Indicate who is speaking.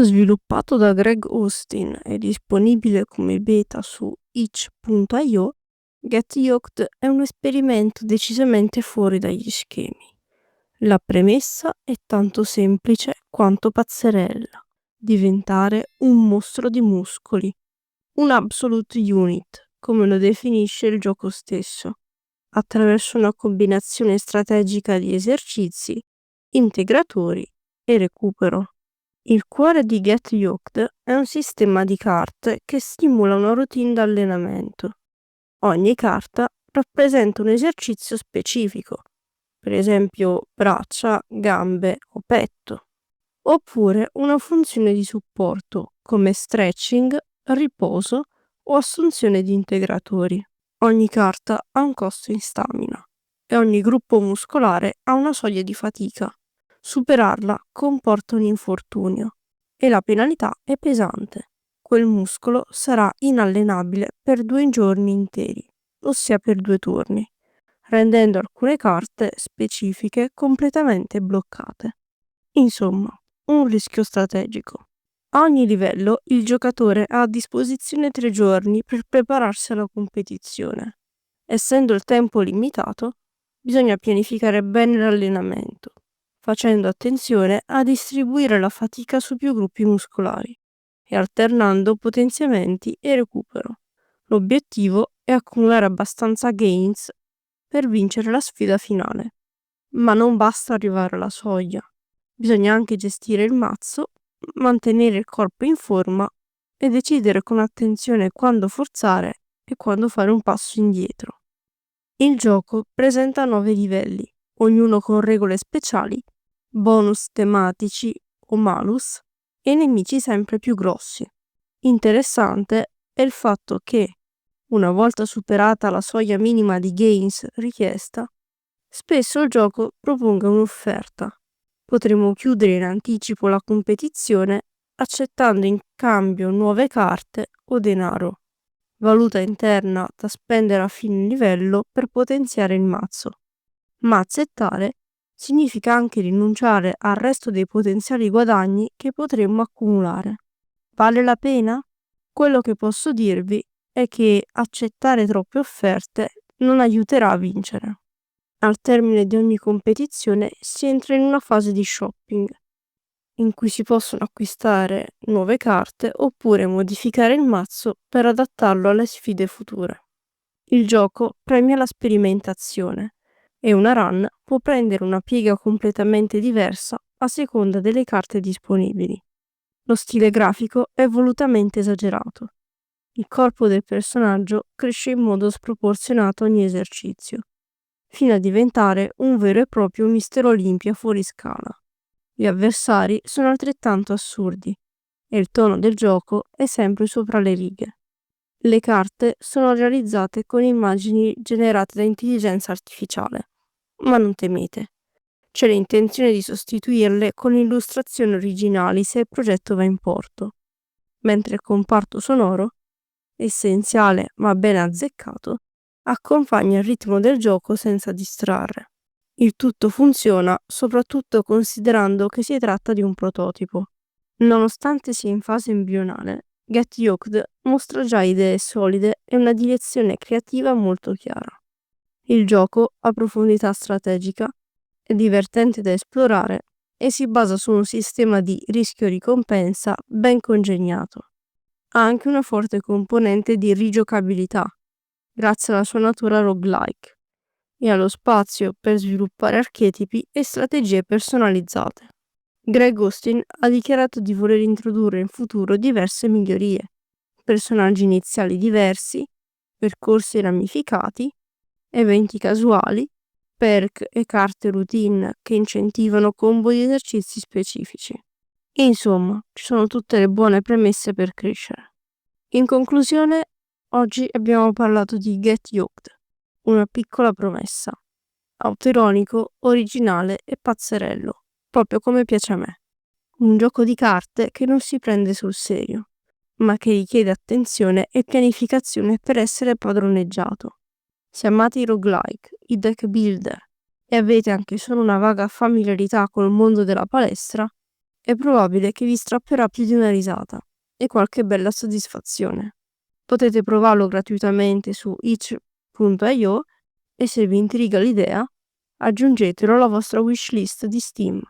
Speaker 1: Sviluppato da Greg Austin e disponibile come beta su itch.io, Get Yoked è un esperimento decisamente fuori dagli schemi. La premessa è tanto semplice quanto pazzerella: diventare un mostro di muscoli, un absolute unit, come lo definisce il gioco stesso, attraverso una combinazione strategica di esercizi, integratori e recupero. Il cuore di Get Yoked è un sistema di carte che simula una routine d'allenamento. Ogni carta rappresenta un esercizio specifico, per esempio braccia, gambe o petto, oppure una funzione di supporto come stretching, riposo o assunzione di integratori. Ogni carta ha un costo in stamina e ogni gruppo muscolare ha una soglia di fatica. Superarla comporta un infortunio e la penalità è pesante. Quel muscolo sarà inallenabile per 2 giorni interi, ossia per 2 turni, rendendo alcune carte specifiche completamente bloccate. Insomma, un rischio strategico. A ogni livello il giocatore ha a disposizione 3 giorni per prepararsi alla competizione. Essendo il tempo limitato, bisogna pianificare bene l'allenamento, facendo attenzione a distribuire la fatica su più gruppi muscolari e alternando potenziamenti e recupero. L'obiettivo è accumulare abbastanza gains per vincere la sfida finale. Ma non basta arrivare alla soglia. Bisogna anche gestire il mazzo, mantenere il corpo in forma e decidere con attenzione quando forzare e quando fare un passo indietro. Il gioco presenta 9 livelli, ognuno con regole speciali, bonus tematici o malus e nemici sempre più grossi. Interessante è il fatto che, una volta superata la soglia minima di gains richiesta, spesso il gioco proponga un'offerta. Potremo chiudere in anticipo la competizione accettando in cambio nuove carte o denaro, valuta interna da spendere a fine livello per potenziare il mazzo. Ma accettare significa anche rinunciare al resto dei potenziali guadagni che potremmo accumulare. Vale la pena? Quello che posso dirvi è che accettare troppe offerte non aiuterà a vincere. Al termine di ogni competizione si entra in una fase di shopping, in cui si possono acquistare nuove carte oppure modificare il mazzo per adattarlo alle sfide future. Il gioco premia la sperimentazione e una run può prendere una piega completamente diversa a seconda delle carte disponibili. Lo stile grafico è volutamente esagerato. Il corpo del personaggio cresce in modo sproporzionato ogni esercizio, fino a diventare un vero e proprio Mister Olympia fuori scala. Gli avversari sono altrettanto assurdi e il tono del gioco è sempre sopra le righe. Le carte sono realizzate con immagini generate da intelligenza artificiale, ma non temete. C'è l'intenzione di sostituirle con illustrazioni originali se il progetto va in porto, mentre il comparto sonoro, essenziale ma ben azzeccato, accompagna il ritmo del gioco senza distrarre. Il tutto funziona soprattutto considerando che si tratta di un prototipo. Nonostante sia in fase embrionale, Get Yoked mostra già idee solide e una direzione creativa molto chiara. Il gioco ha profondità strategica, è divertente da esplorare e si basa su un sistema di rischio-ricompensa ben congegnato. Ha anche una forte componente di rigiocabilità, grazie alla sua natura roguelike, e allo spazio per sviluppare archetipi e strategie personalizzate. Greg Austin ha dichiarato di voler introdurre in futuro diverse migliorie, personaggi iniziali diversi, percorsi ramificati, eventi casuali, perk e carte routine che incentivano combo di esercizi specifici. Insomma, ci sono tutte le buone premesse per crescere. In conclusione, oggi abbiamo parlato di Get Yoked, una piccola promessa. Autoironico, originale e pazzerello, proprio come piace a me. Un gioco di carte che non si prende sul serio, ma che richiede attenzione e pianificazione per essere padroneggiato. Se amate i roguelike, i deck builder e avete anche solo una vaga familiarità col mondo della palestra, è probabile che vi strapperà più di una risata e qualche bella soddisfazione. Potete provarlo gratuitamente su itch.io e se vi intriga l'idea, aggiungetelo alla vostra wishlist di Steam.